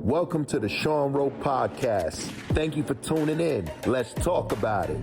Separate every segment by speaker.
Speaker 1: Welcome to the Sean Rowe Podcast. Thank you for tuning in. Let's talk about it.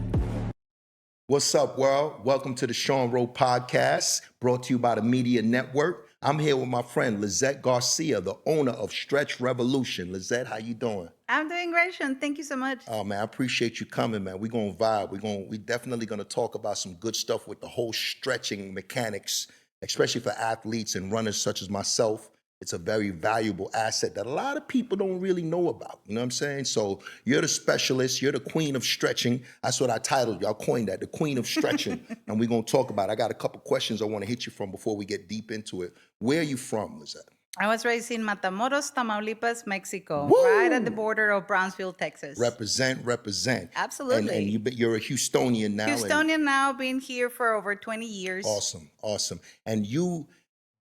Speaker 2: What's up, world? Welcome to the Sean Rowe Podcast, brought to you by the Media Network. I'm here with my friend Lizeth Garcia, the owner of Stretch Revolution. Lizeth, how you doing?
Speaker 3: I'm doing great, Sean. Thank you so much.
Speaker 2: Oh man, I appreciate you coming, man. We're gonna vibe. We definitely gonna talk about some good stuff with the whole stretching mechanics, especially for athletes and runners such as myself. It's a very valuable asset that a lot of people don't really know about. You know what I'm saying? So you're the specialist. You're the queen of stretching. That's what I titled you. I coined that, the queen of stretching. And we're going to talk about it. I got a couple questions I want to hit you from before we get deep into it. Where are you from, Lizeth?
Speaker 3: I was raised in Matamoros, Tamaulipas, Mexico,
Speaker 2: Woo!
Speaker 3: right at the border of Brownsville, Texas.
Speaker 2: Represent.
Speaker 3: Absolutely.
Speaker 2: And you're a Houstonian now.
Speaker 3: Houstonian now, been here for over 20 years.
Speaker 2: Awesome. And you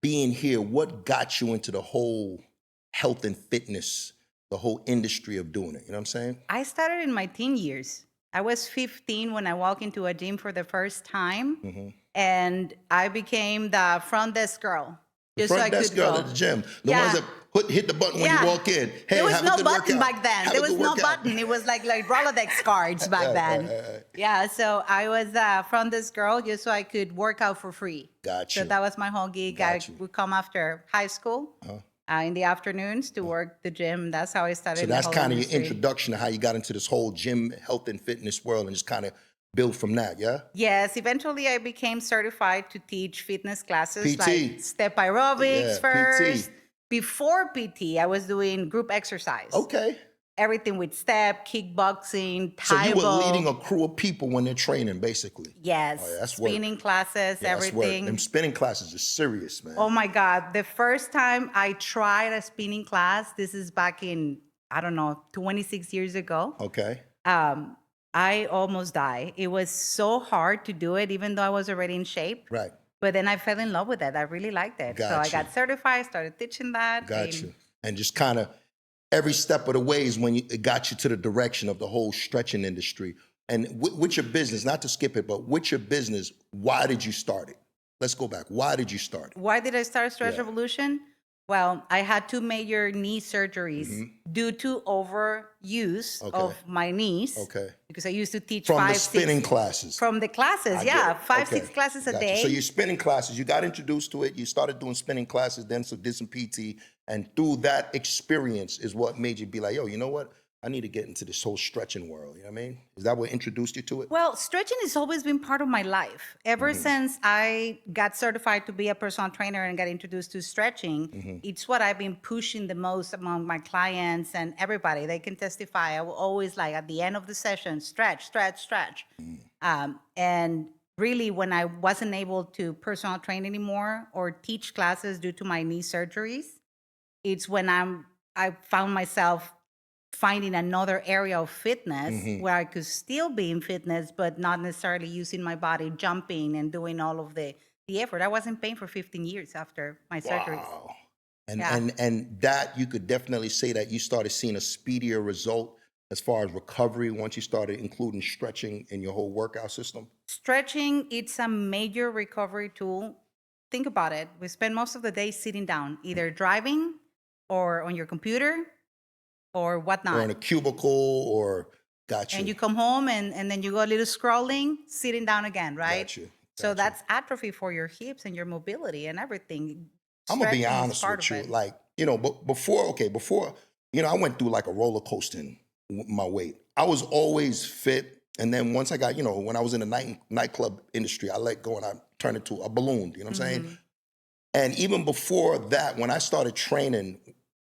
Speaker 2: being here, what got you into the whole health and fitness, the whole industry of doing it? You know what I'm saying?
Speaker 3: I started in my teen years. I was 15 when I walked into a gym for the first time, and I became the front desk girl.
Speaker 2: Front desk girl at the gym. The ones that hit the button when you walk in. Hey,
Speaker 3: there was no button
Speaker 2: workout.
Speaker 3: back then. There was no button. It was like Rolodex cards back then. Yeah, so I was a front desk girl just so I could work out for free.
Speaker 2: Gotcha.
Speaker 3: So that was my whole gig. I would come after high school in the afternoons to work the gym. That's how I started.
Speaker 2: So that's kind of your introduction to how you got into this whole gym, health and fitness world and just kind of build from that, yeah?
Speaker 3: Yes, eventually I became certified to teach fitness classes,
Speaker 2: PT.
Speaker 3: like step aerobics first.
Speaker 2: PT.
Speaker 3: Before PT, I was doing group exercise.
Speaker 2: Okay.
Speaker 3: Everything with step, kickboxing, Thai
Speaker 2: So you were
Speaker 3: bow.
Speaker 2: leading a crew of people when they're training, basically.
Speaker 3: Yes,
Speaker 2: Oh, yeah, that's work.
Speaker 3: spinning classes,
Speaker 2: Yeah, that's
Speaker 3: everything.
Speaker 2: work. Them spinning classes are serious, man.
Speaker 3: Oh my God, the first time I tried a spinning class, this is back in, 26 years ago.
Speaker 2: Okay.
Speaker 3: I almost died. It was so hard to do it, even though I was already in shape.
Speaker 2: Right.
Speaker 3: But then I fell in love with it. I really liked it. So I
Speaker 2: Gotcha.
Speaker 3: got certified, started teaching that.
Speaker 2: Got you. And just kind of every step of the way is when it got you to the direction of the whole stretching industry. And with your business, not to skip it, but with your business, why did you start it? Let's go back. Why did you start it?
Speaker 3: Why did I start Stretch Revolution? Well, I had 2 major knee surgeries due to overuse of my knees.
Speaker 2: Okay.
Speaker 3: Because I used to teach
Speaker 2: From
Speaker 3: 5,
Speaker 2: the spinning
Speaker 3: 6
Speaker 2: classes.
Speaker 3: From the classes,
Speaker 2: I get it.
Speaker 3: 5, 6 classes a
Speaker 2: Gotcha.
Speaker 3: day.
Speaker 2: So you're spinning classes. You got introduced to it. You started doing spinning classes, then did some PT. And through that experience is what made you be like, yo, you know what? I need to get into this whole stretching world. You know what I mean? Is that what introduced you to it?
Speaker 3: Well, stretching has always been part of my life. Ever since I got certified to be a personal trainer and got introduced to stretching, it's what I've been pushing the most among my clients and everybody. They can testify. I will always at the end of the session, stretch. And really, when I wasn't able to personal train anymore or teach classes due to my knee surgeries, it's when I found myself finding another area of fitness where I could still be in fitness, but not necessarily using my body, jumping and doing all of the effort. I was in pain for 15 years after my surgeries.
Speaker 2: Wow. And that you could definitely say that you started seeing a speedier result as far as recovery once you started including stretching in your whole workout system?
Speaker 3: Stretching, it's a major recovery tool. Think about it. We spend most of the day sitting down, either driving or on your computer or whatnot.
Speaker 2: Or in a cubicle or got you.
Speaker 3: And you come home and then you go a little scrolling, sitting down again, right?
Speaker 2: Got you.
Speaker 3: So that's atrophy for your hips and your mobility and everything.
Speaker 2: I'm going to be
Speaker 3: Stretching is
Speaker 2: honest
Speaker 3: part
Speaker 2: with
Speaker 3: of
Speaker 2: you.
Speaker 3: it.
Speaker 2: Like, before, I went through like a roller coaster in my weight. I was always fit. And then once I got, when I was in the nightclub industry, I let go and I turned into a balloon. You know what I'm saying? And even before that, when I started training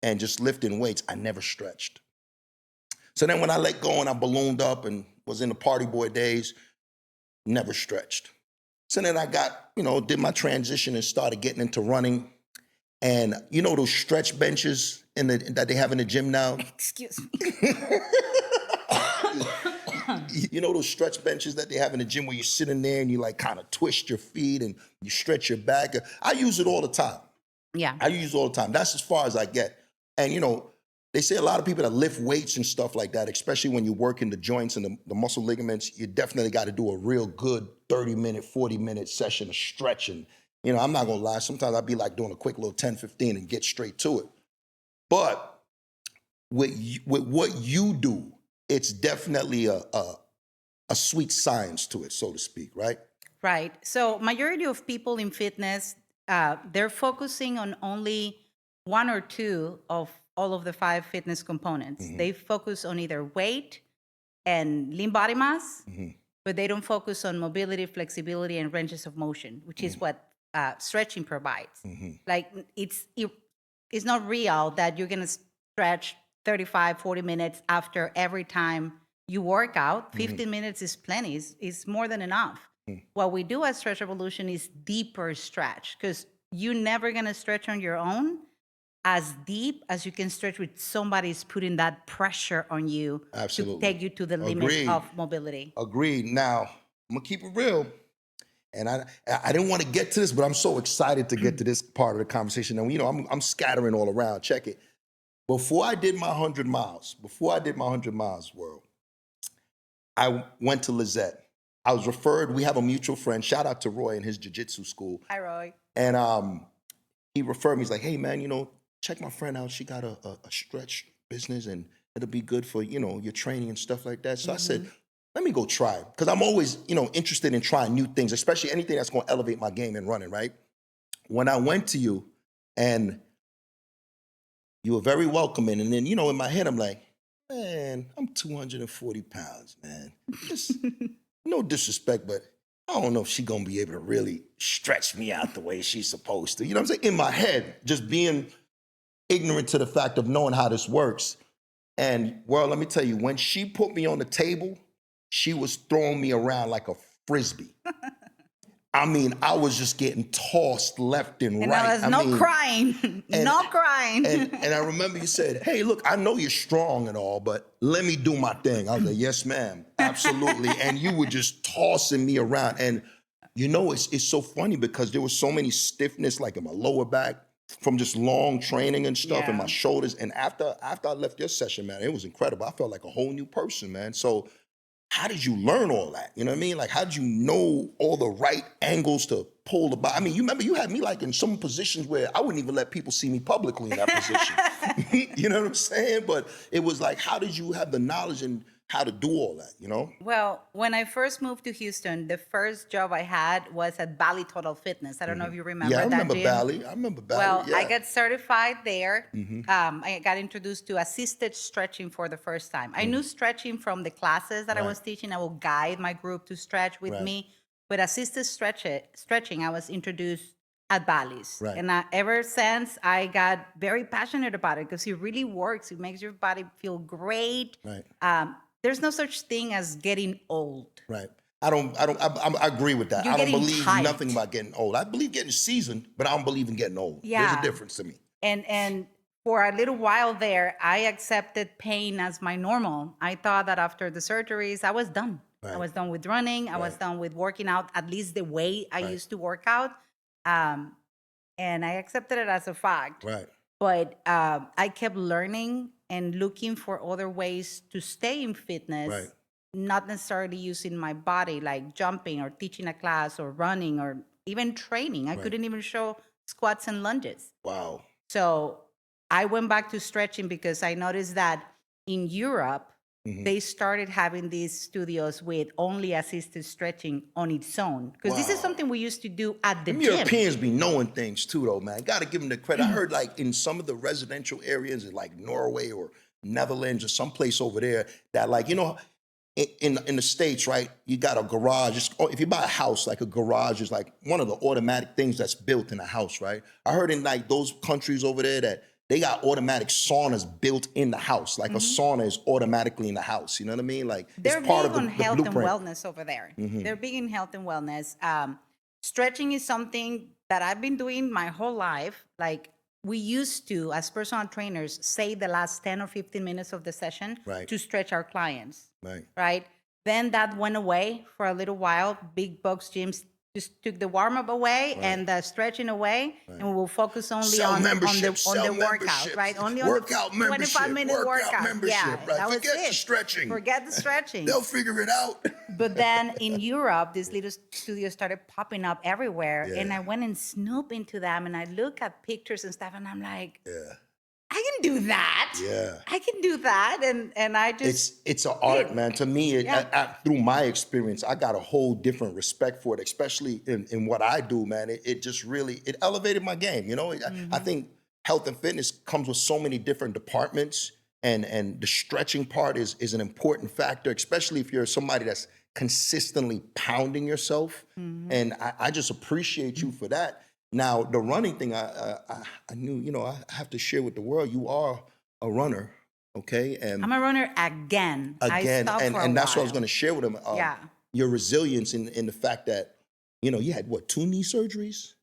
Speaker 2: and just lifting weights, I never stretched. So then when I let go and I ballooned up and was in the party boy days, never stretched. So then I got, did my transition and started getting into running. And those stretch benches that they have in the gym now?
Speaker 3: Excuse me.
Speaker 2: Those stretch benches that they have in the gym where you sit in there and you kind of twist your feet and you stretch your back? I use it all the time.
Speaker 3: Yeah.
Speaker 2: I use it all the time. That's as far as I get. And, they say a lot of people that lift weights and stuff like that, especially when you work in the joints and the muscle ligaments, you definitely got to do a real good 30-minute, 40-minute session of stretching. I'm not going to lie. Sometimes I'd be doing a quick little 10, 15 and get straight to it. But with what you do, it's definitely a sweet science to it, so to speak, right?
Speaker 3: Right. So majority of people in fitness, they're focusing on only one or two of all of the 5 fitness components. They focus on either weight and lean body mass, but they don't focus on mobility, flexibility, and ranges of motion, which is what stretching provides. Like it's not real that you're going to stretch 35, 40 minutes after every time you work out. 15 minutes is plenty. It's more than enough. What we do at Stretch Evolution is deeper stretch, because you're never going to stretch on your own as deep as you can stretch with somebody's putting that pressure on you
Speaker 2: Absolutely.
Speaker 3: to take you to the limit of mobility.
Speaker 2: Agreed. Now, I'm going to keep it real. And I didn't want to get to this, but I'm so excited to get to this part of the conversation. And, I'm scattering all around. Check it. Before I did my 100 miles, world, I went to Lizeth. I was referred. We have a mutual friend. Shout out to Roy in his jiu-jitsu school.
Speaker 3: Hi, Roy.
Speaker 2: And he referred me. He's like, hey, man, check my friend out. She got a stretch business, and it'll be good for, your training and stuff like that. So I said, let me go try it. Because I'm always, interested in trying new things, especially anything that's going to elevate my game in running, right? When I went to you, and you were very welcoming, and then, in my head, I'm like, man, I'm 240 pounds, man. Just, no disrespect, but I don't know if she's going to be able to really stretch me out the way she's supposed to. You know what I'm saying? In my head, just being ignorant to the fact of knowing how this works. And, well, let me tell you, when she put me on the table, she was throwing me around like a Frisbee. I mean, I was just getting tossed left and right.
Speaker 3: And I was crying. No crying.
Speaker 2: And I remember you said, hey, look, I know you're strong and all, but let me do my thing. I was like, yes, ma'am, absolutely. And you were just tossing me around. And, it's so funny because there was so many stiffness, like in my lower back, from just long training and stuff, and my shoulders. And after I left your session, man, it was incredible. I felt like a whole new person, man. So how did you learn all that? You know what I mean? Like, how did you know all the right angles to pull the body? I mean, you remember you had me like in some positions where I wouldn't even let people see me publicly in that position. You know what I'm saying? But it was like, how did you have the knowledge and how to do all that,
Speaker 3: Well, when I first moved to Houston, the first job I had was at Bally Total Fitness. I don't know if you remember that.
Speaker 2: Yeah, I remember
Speaker 3: gym.
Speaker 2: Bally. I remember Bally.
Speaker 3: Well,
Speaker 2: yeah.
Speaker 3: I got certified there. I got introduced to assisted stretching for the first time. I knew stretching from the classes that I was teaching. I will guide my group to stretch with me. But assisted stretching, I was introduced at Bally's.
Speaker 2: Right.
Speaker 3: And ever since, I got very passionate about it because it really works. It makes your body feel great.
Speaker 2: Right.
Speaker 3: There's no such thing as getting old.
Speaker 2: Right. I agree with that.
Speaker 3: You're
Speaker 2: I don't
Speaker 3: getting
Speaker 2: believe
Speaker 3: tight.
Speaker 2: nothing about getting old. I believe getting seasoned, but I don't believe in getting old.
Speaker 3: Yeah.
Speaker 2: There's a difference to me.
Speaker 3: And for a little while there, I accepted pain as my normal. I thought that after the surgeries, I was done.
Speaker 2: Right.
Speaker 3: I was done with running. I was done with working out, at least the way I used to work out. And I accepted it as a fact.
Speaker 2: Right.
Speaker 3: But I kept learning and looking for other ways to stay in fitness, not necessarily using my body, like jumping or teaching a class or running or even training. I couldn't even show squats and lunges.
Speaker 2: Wow.
Speaker 3: So I went back to stretching because I noticed that in Europe, they started having these studios with only assisted stretching on its own. Because this is something we used to do at the gym.
Speaker 2: Europeans be knowing things too, though, man. Got to give them the credit. I heard like in some of the residential areas in like Norway or Netherlands or someplace over there that like, in the States, right, you got a garage. If you buy a house, like a garage is like one of the automatic things that's built in a house, right? I heard in like those countries over there that they got automatic saunas built in the house. Like a sauna is automatically in the house. You know what I mean? Like
Speaker 3: They're
Speaker 2: it's part
Speaker 3: big
Speaker 2: of the
Speaker 3: on health and
Speaker 2: blueprint.
Speaker 3: wellness over there. They're big in health and wellness. Stretching is something that I've been doing my whole life. Like we used to, as personal trainers, say the last 10 or 15 minutes of the session to stretch our clients. Right. Then that went away for a little while. Big box gyms just took the warm-up away and the stretching away, and we will focus only on the workout, right? Only on the 25-minute workout. Yeah,
Speaker 2: right?
Speaker 3: that was
Speaker 2: Forget
Speaker 3: it.
Speaker 2: the stretching.
Speaker 3: Forget the stretching.
Speaker 2: They'll figure it out.
Speaker 3: But then in Europe, these little studios started popping up everywhere, and I went and snooped into them, and I look at pictures and stuff, and I'm like, I can do that.
Speaker 2: Yeah.
Speaker 3: I can do that. And I just,
Speaker 2: It's an art, man. To me,
Speaker 3: Yeah.
Speaker 2: through my experience, I got a whole different respect for it, especially in what I do, man. It just really, it elevated my game, you know? I think health and fitness comes with so many different departments, and the stretching part is an important factor, especially if you're somebody that's consistently pounding yourself. And I just appreciate you for that. Now, the running thing, I knew, you know, I have to share with the world, you are a runner, okay? And
Speaker 3: I'm a runner again. I
Speaker 2: again,
Speaker 3: stopped for a
Speaker 2: and that's what I was
Speaker 3: while.
Speaker 2: going to share with him.
Speaker 3: Yeah.
Speaker 2: Your resilience in the fact that, you know, you had what, 2 knee surgeries?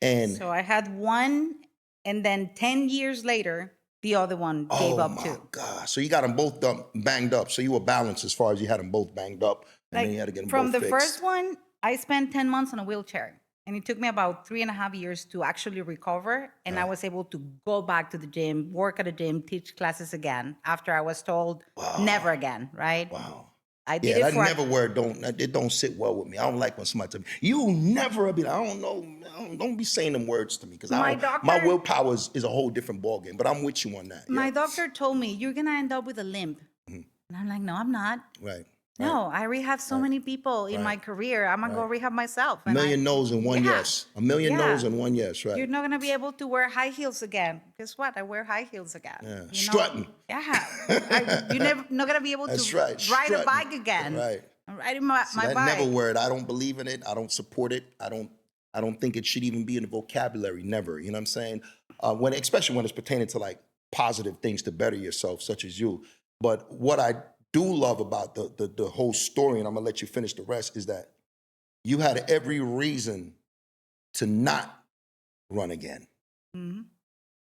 Speaker 2: And
Speaker 3: So I had one, and then 10 years later, the other one gave
Speaker 2: oh
Speaker 3: up
Speaker 2: my
Speaker 3: too.
Speaker 2: God. So you got them both banged up. So you were balanced as far as you had them both banged up, and then you had to get them
Speaker 3: From
Speaker 2: both
Speaker 3: the
Speaker 2: fixed.
Speaker 3: first one, I spent 10 months on a wheelchair. And it took me about 3.5 years to actually recover. And I was able to go back to the gym, work at a gym, teach classes again after I was told never again, right?
Speaker 2: Wow.
Speaker 3: I did
Speaker 2: Yeah,
Speaker 3: it
Speaker 2: that
Speaker 3: for
Speaker 2: never word don't sit well with me. I don't like when somebody tell me, you never be like, I don't know, don't be saying them words to me, because
Speaker 3: My
Speaker 2: my
Speaker 3: doctor-
Speaker 2: willpower is a whole different ballgame, but I'm with you on that.
Speaker 3: my
Speaker 2: Yeah.
Speaker 3: doctor told me, you're going to end up with a limp. And I'm like, no, I'm not.
Speaker 2: Right.
Speaker 3: No, I rehab so many people in my career. I'm going to go rehab myself.
Speaker 2: A million no's and one
Speaker 3: Yeah.
Speaker 2: yes. A million no's and one yes, right?
Speaker 3: You're not going to be able to wear high heels again. Guess what? I wear high heels again.
Speaker 2: Yeah.
Speaker 3: You know?
Speaker 2: Strutting.
Speaker 3: Yeah. You're never not going to be able
Speaker 2: That's
Speaker 3: to
Speaker 2: right.
Speaker 3: ride a
Speaker 2: Strutting.
Speaker 3: bike again.
Speaker 2: Right.
Speaker 3: I'm riding my
Speaker 2: That
Speaker 3: bike.
Speaker 2: never word. I don't believe in it. I don't support it. I don't think it should even be in the vocabulary. Never. You know what I'm saying? Especially when it's pertaining to like positive things to better yourself, such as you. But what I do love about the whole story, and I'm gonna let you finish the rest, is that you had every reason to not run again.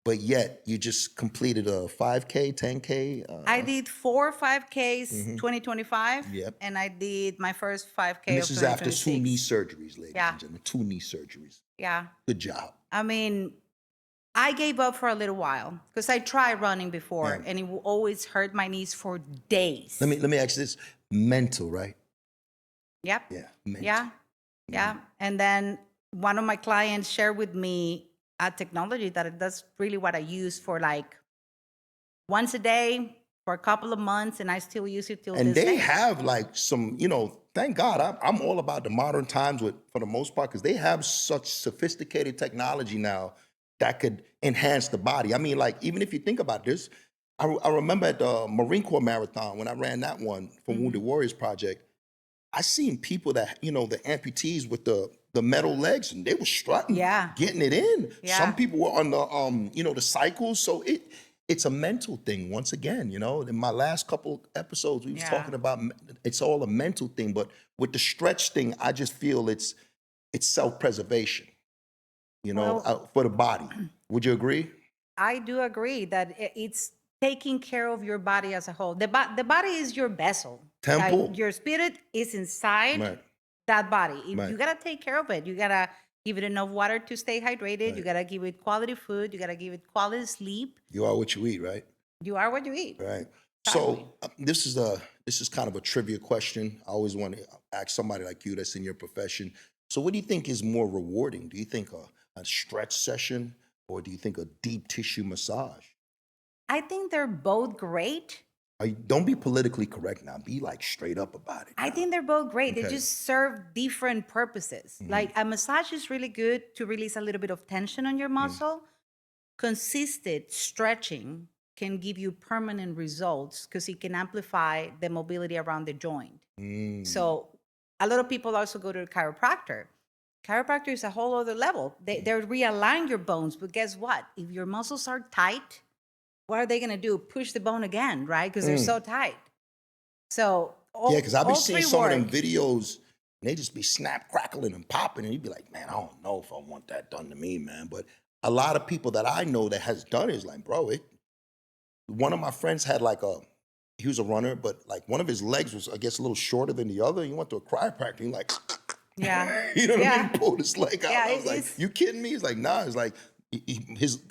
Speaker 2: But yet you just completed a 5K, 10K.
Speaker 3: I did 4 5Ks 2025.
Speaker 2: Yep.
Speaker 3: And I did my first 5K
Speaker 2: And
Speaker 3: of
Speaker 2: this is after 2
Speaker 3: 2026.
Speaker 2: knee surgeries, ladies
Speaker 3: Yeah.
Speaker 2: and gentlemen. 2 knee surgeries.
Speaker 3: Yeah.
Speaker 2: Good job.
Speaker 3: I mean, I gave up for a little while because I tried running before
Speaker 2: Yeah.
Speaker 3: and it will always hurt my knees for days.
Speaker 2: Let me ask you this: mental, right?
Speaker 3: Yep.
Speaker 2: Yeah. Mental.
Speaker 3: Yeah. Yeah. And then one of my clients shared with me a technology that that's really what I use for like once a day for a couple of months, and I still use it till
Speaker 2: And
Speaker 3: this
Speaker 2: they
Speaker 3: day.
Speaker 2: have like some, you know, thank God, I'm all about the modern times for the most part, because they have such sophisticated technology now that could enhance the body. I mean, like, even if you think about this, I remember at the Marine Corps Marathon, when I ran that one for Wounded Warriors Project, I seen people that, you know, the amputees with the metal legs, and they were strutting,
Speaker 3: Yeah.
Speaker 2: getting it in.
Speaker 3: Yeah.
Speaker 2: Some people were on the, you know, the cycles. So it's a mental thing once again, you know. In my last couple episodes, we was
Speaker 3: Yeah.
Speaker 2: talking about it's all a mental thing, but with the stretch thing, I just feel it's self-preservation, you know,
Speaker 3: Well-
Speaker 2: for the body. Would you agree?
Speaker 3: I do agree that it's taking care of your body as a whole. The body is your vessel.
Speaker 2: Temple.
Speaker 3: Like, your spirit is inside
Speaker 2: Right.
Speaker 3: that body.
Speaker 2: Right.
Speaker 3: You gotta take care of it. You gotta give it enough water to stay hydrated. You gotta give it quality food. You gotta give it quality sleep.
Speaker 2: You are what you eat, right?
Speaker 3: You are what you eat.
Speaker 2: Right.
Speaker 3: Exactly.
Speaker 2: So this is kind of a trivia question. I always want to ask somebody like you that's in your profession. So what do you think is more rewarding? Do you think a stretch session, or do you think a deep tissue massage?
Speaker 3: I think they're both great.
Speaker 2: Don't be politically correct now. Be like straight up about it.
Speaker 3: I think they're both great. They
Speaker 2: Okay.
Speaker 3: just serve different purposes. Like a massage is really good to release a little bit of tension on your muscle. Consistent stretching can give you permanent results because it can amplify the mobility around the joint. So a lot of people also go to a chiropractor. Chiropractor is a whole other level. They realign your bones, but guess what? If your muscles are tight, what are they going to do? Push the bone again, right? Because they're so tight. So
Speaker 2: Yeah, because I've been seeing
Speaker 3: three
Speaker 2: some of them
Speaker 3: work.
Speaker 2: videos, and they just be snap, crackling, and popping, and you'd be like, man, I don't know if I want that done to me, man. But a lot of people that I know that has done it is like, bro, one of my friends had like he was a runner, but like one of his legs was, I guess, a little shorter than the other. He went to a chiropractor, and he like,
Speaker 3: Yeah.
Speaker 2: you know what I
Speaker 3: Yeah.
Speaker 2: mean? Pulled his leg out.
Speaker 3: Yeah,
Speaker 2: I was like,
Speaker 3: it's-
Speaker 2: you kidding me? He's like, nah. It's like,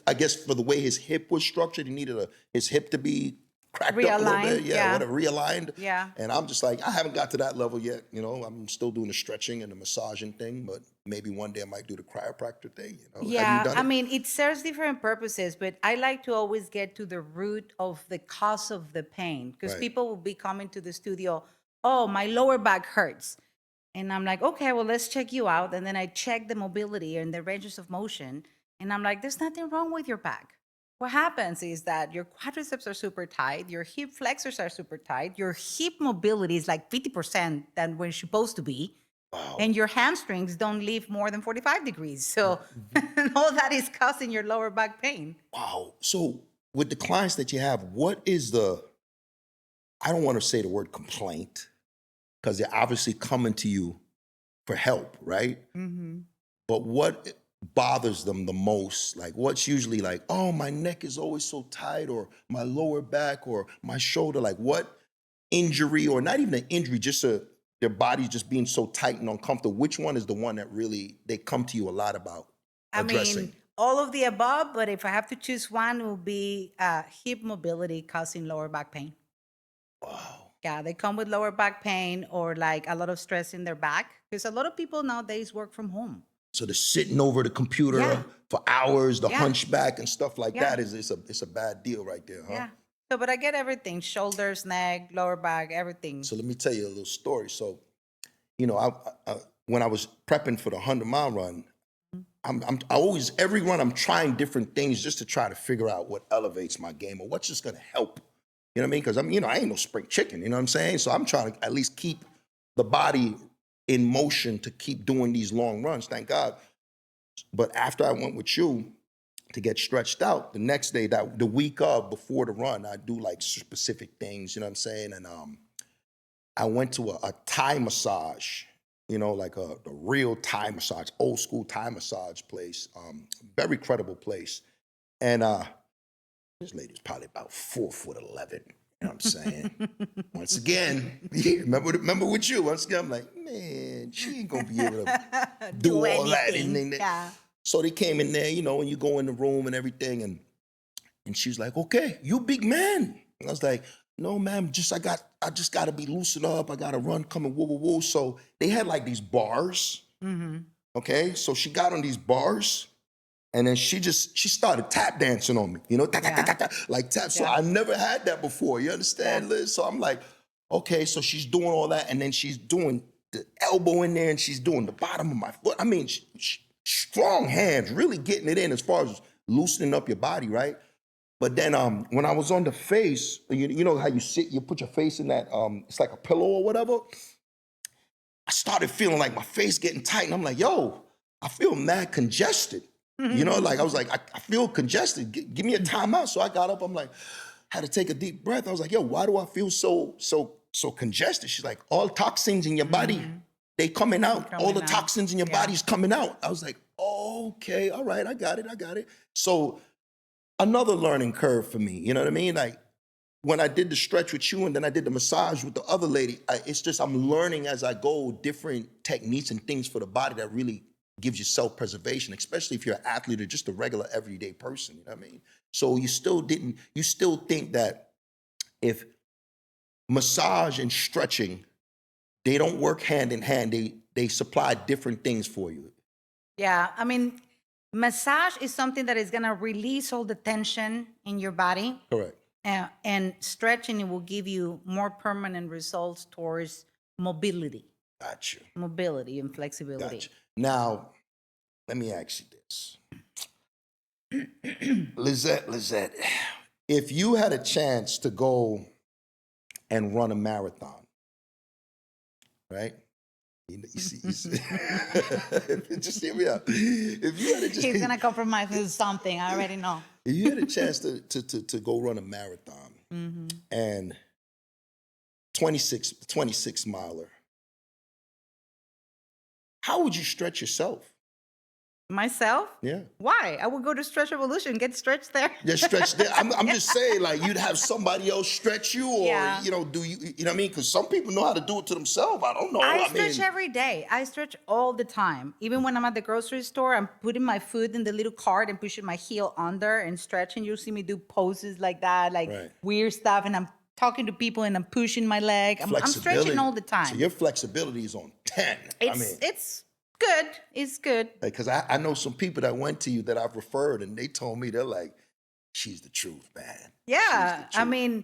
Speaker 2: I guess for the way his hip was structured, he needed his hip to be cracked up a little
Speaker 3: Realigned,
Speaker 2: bit.
Speaker 3: yeah.
Speaker 2: Whatever, realigned.
Speaker 3: Yeah.
Speaker 2: And I'm just like, I haven't got to that level yet. You know, I'm still doing the stretching and the massaging thing, but maybe one day I might do the chiropractor thing. You know, have you
Speaker 3: Yeah,
Speaker 2: done
Speaker 3: I
Speaker 2: it?
Speaker 3: mean, it serves different purposes, but I like to always get to the root of the cause of the pain because
Speaker 2: Right.
Speaker 3: people will be coming to the studio, oh, my lower back hurts. And I'm like, okay, well, let's check you out. And then I check the mobility and the ranges of motion. And I'm like, there's nothing wrong with your back. What happens is that your quadriceps are super tight, your hip flexors are super tight, your hip mobility is like 50% than when it's supposed to be.
Speaker 2: Wow.
Speaker 3: And your hamstrings don't leave more than 45 degrees. So all that is causing your lower back pain.
Speaker 2: Wow. So with the clients that you have, what is I don't want to say the word complaint because they're obviously coming to you for help, right?
Speaker 3: Mm-hmm.
Speaker 2: But what bothers them the most? Like what's usually like, oh, my neck is always so tight, or my lower back, or my shoulder. Like what injury, or not even an injury, just their body just being so tight and uncomfortable. Which one is the one that really they come to you a lot about addressing?
Speaker 3: I mean, all of the above, but if I have to choose one, it will be hip mobility causing lower back pain.
Speaker 2: Wow.
Speaker 3: Yeah, they come with lower back pain or like a lot of stress in their back because a lot of people nowadays work from home.
Speaker 2: So the sitting over the computer
Speaker 3: Yeah.
Speaker 2: for hours, the
Speaker 3: Yeah.
Speaker 2: hunchback and stuff like
Speaker 3: Yeah.
Speaker 2: that it's a bad deal right there, huh?
Speaker 3: Yeah. So, but I get everything: shoulders, neck, lower back, everything.
Speaker 2: So let me tell you a little story. So, you know, I when I was prepping for the 100-mile run, I always every run I'm trying different things just to try to figure out what elevates my game or what's just gonna help. You know what I mean? Because I ain't no spring chicken. You know what I'm saying? So I'm trying to at least keep the body in motion to keep doing these long runs. Thank God. But after I went with you to get stretched out, the next day, the week of before the run, I do like specific things. You know what I'm saying? And I went to a Thai massage. You know, like the real Thai massage, old school Thai massage place. Very credible place. And this lady's probably about 4'11". You know what I'm saying? Once again, remember with you. Once again, I'm like, man, she ain't gonna be able to do all that.
Speaker 3: Yeah.
Speaker 2: So they came in there, you know, and you go in the room and everything, and she was like, okay, you big man. And I was like, no, ma'am, I just gotta be loosened up. I gotta run, coming, woo, woo, woo. So they had like these bars.
Speaker 3: Mm-hmm.
Speaker 2: Okay, so she got on these bars. And then she started tap dancing on me, you know, like tap. So I never had that before. You understand, Liz? So I'm like, okay, so she's doing all that, and then she's doing the elbow in there, and she's doing the bottom of my foot. I mean, strong hands, really getting it in as far as loosening up your body, right? But then when I was on the face, you know how you sit, you put your face in that, it's like a pillow or whatever. I started feeling like my face getting tight, and I'm like, yo, I feel mad congested. You know, like I was like, I feel congested. Give me a timeout. So I got up. I'm like, had to take a deep breath. I was like, yo, why do I feel so congested? She's like, all toxins in your body, they coming out. All the toxins in your body's coming out. I was like, okay, all right, I got it. So another learning curve for me. You know what I mean? Like when I did the stretch with you and then I did the massage with the other lady, it's just I'm learning as I go different techniques and things for the body that really gives you self-preservation, especially if you're an athlete or just a regular everyday person, you know what I mean? So you still think that if massage and stretching, they don't work hand in hand, they supply different things for you.
Speaker 3: Yeah, I mean, massage is something that is gonna release all the tension in your body.
Speaker 2: Correct.
Speaker 3: And stretching, it will give you more permanent results towards mobility.
Speaker 2: Gotcha.
Speaker 3: Mobility and flexibility.
Speaker 2: Gotcha. Now, let me ask you this. Lizeth, if you had a chance to go and run a marathon, right? You see, just hear me out. If you had a chance,
Speaker 3: He's gonna compromise with something. I already know.
Speaker 2: if you had a chance to go run a marathon and 26 miler, how would you stretch yourself?
Speaker 3: Myself?
Speaker 2: Yeah.
Speaker 3: Why? I would go to Stretch Evolution, get stretched there.
Speaker 2: Just stretch there. I'm just saying, like, you'd have somebody else stretch you, or
Speaker 3: Yeah.
Speaker 2: you know, do you know what I mean? Because some people know how to do it to themselves. I don't know.
Speaker 3: I
Speaker 2: I
Speaker 3: stretch
Speaker 2: mean,
Speaker 3: every day. I stretch all the time. Even when I'm at the grocery store, I'm putting my foot in the little cart and pushing my heel under and stretching. You'll see me do poses like that, like
Speaker 2: Right.
Speaker 3: weird stuff. And I'm talking to people and I'm pushing my leg. I'm stretching all the time.
Speaker 2: So your flexibility is on 10.
Speaker 3: It's good. It's good.
Speaker 2: Because I know some people that went to you that I've referred, and they told me, they're like, she's the truth, man.
Speaker 3: Yeah. I mean,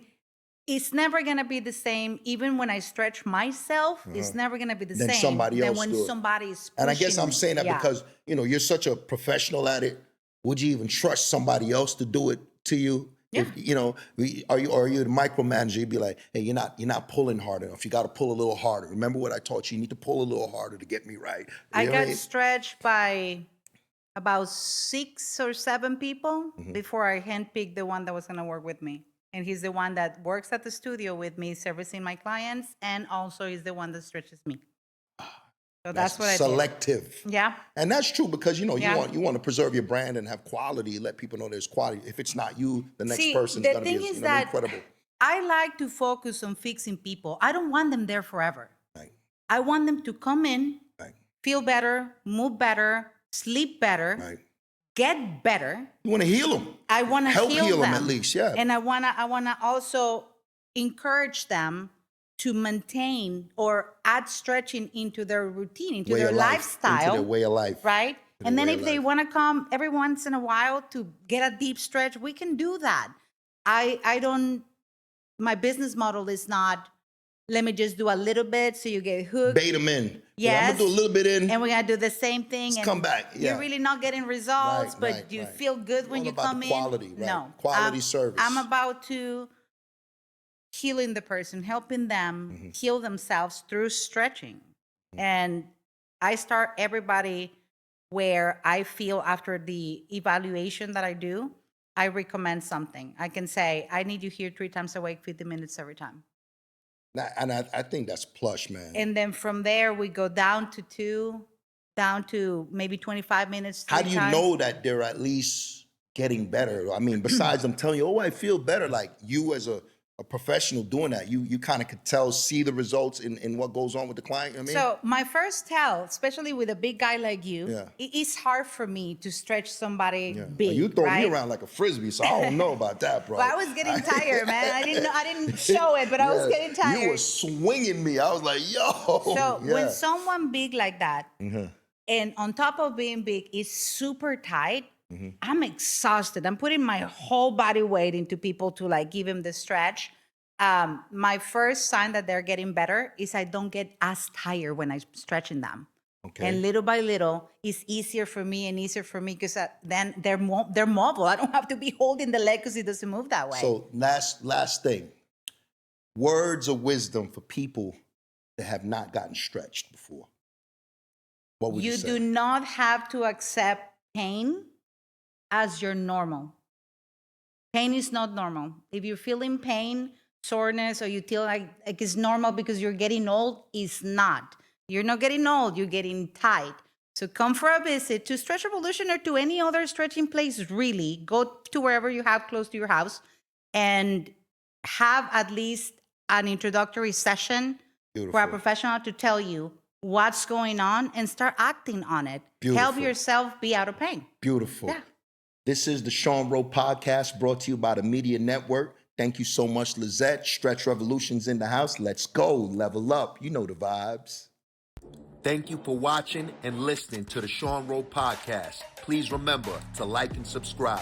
Speaker 3: it's never going to be the same. Even when I stretch myself, it's never going to be the same
Speaker 2: somebody else
Speaker 3: than when somebody is pushing.
Speaker 2: And I guess I'm saying that because, you're such a professional at it. Would you even trust somebody else to do it to you?
Speaker 3: Yeah.
Speaker 2: If, are you the micromanager? You'd be like, hey, you're not pulling hard enough. You got to pull a little harder. Remember what I taught you? You need to pull a little harder to get me right.
Speaker 3: I got stretched by about 6 or 7 people before I handpicked the one that was going to work with me. And he's the one that works at the studio with me, servicing my clients, and also he's the one that stretches me. So that's what I did.
Speaker 2: Selective.
Speaker 3: Yeah.
Speaker 2: And that's true because, you want to preserve your brand and have quality, let people know there's quality. If it's not you, the next person is going to be incredible.
Speaker 3: I like to focus on fixing people. I don't want them there forever.
Speaker 2: Right.
Speaker 3: I want them to come in, feel better, move better, sleep better, get better.
Speaker 2: You want to heal them.
Speaker 3: I want to
Speaker 2: help heal them at least, yeah.
Speaker 3: And I wanna also encourage them to maintain or add stretching into their routine, into their lifestyle,
Speaker 2: into their way of life,
Speaker 3: right? And then if they want to come every once in a while to get a deep stretch, we can do that. My business model is not, let me just do a little bit so you get hooked.
Speaker 2: Bait them in.
Speaker 3: Yes.
Speaker 2: I'm going to do a little bit in.
Speaker 3: And we're going to do the same thing.
Speaker 2: Let's
Speaker 3: and
Speaker 2: come back. Yeah.
Speaker 3: You're really not getting results, but you feel good when you come in.
Speaker 2: Quality, right?
Speaker 3: No.
Speaker 2: Quality service.
Speaker 3: I'm about to healing the person, helping them heal themselves through stretching. And I start everybody where I feel after the evaluation that I do, I recommend something. I can say, I need you here 3 times a week, 50 minutes every time.
Speaker 2: And I think that's plush, man.
Speaker 3: And then from there, we go down to 2, down to maybe 25 minutes.
Speaker 2: How do you know that they're at least getting better? I mean, besides them telling you, I feel better, like you as a professional doing that, you kind of could see the results in what goes on with the client. You know what I mean?
Speaker 3: So my first tell, especially with a big guy like you, it's hard for me to stretch somebody big.
Speaker 2: Well, you throw me around like a frisbee, so I don't know about that, bro.
Speaker 3: But I was getting tired, man. I didn't show it, but I was getting tired.
Speaker 2: You were swinging me. I was like, yo.
Speaker 3: So when someone big like that, and on top of being big, is super tight, I'm exhausted. I'm putting my whole body weight into people to like give them the stretch. My first sign that they're getting better is I don't get as tired when I'm stretching them. Okay. And little by little, it's easier for me because then they're mobile. I don't have to be holding the leg because it doesn't move that way.
Speaker 2: So last thing, words of wisdom for people that have not gotten stretched before. What would you say?
Speaker 3: You do not have to accept pain as your normal. Pain is not normal. If you're feeling pain, soreness, or you feel like it's normal because you're getting old, it's not. You're not getting old, you're getting tight. So come for a visit to Stretch Revolution or to any other stretching place, really. Go to wherever you have close to your house and have at least an introductory session for a professional to tell you what's going on and start acting on it. Beautiful. Help yourself be out of pain.
Speaker 2: Beautiful.
Speaker 3: Yeah.
Speaker 2: This is the Sean Rowe Podcast brought to you by the Media Network. Thank you so much, Lizeth. Stretch Revolution's in the house. Let's go. Level up. You know the vibes.
Speaker 1: Thank you for watching and listening to the Sean Rowe Podcast. Please remember to like and subscribe.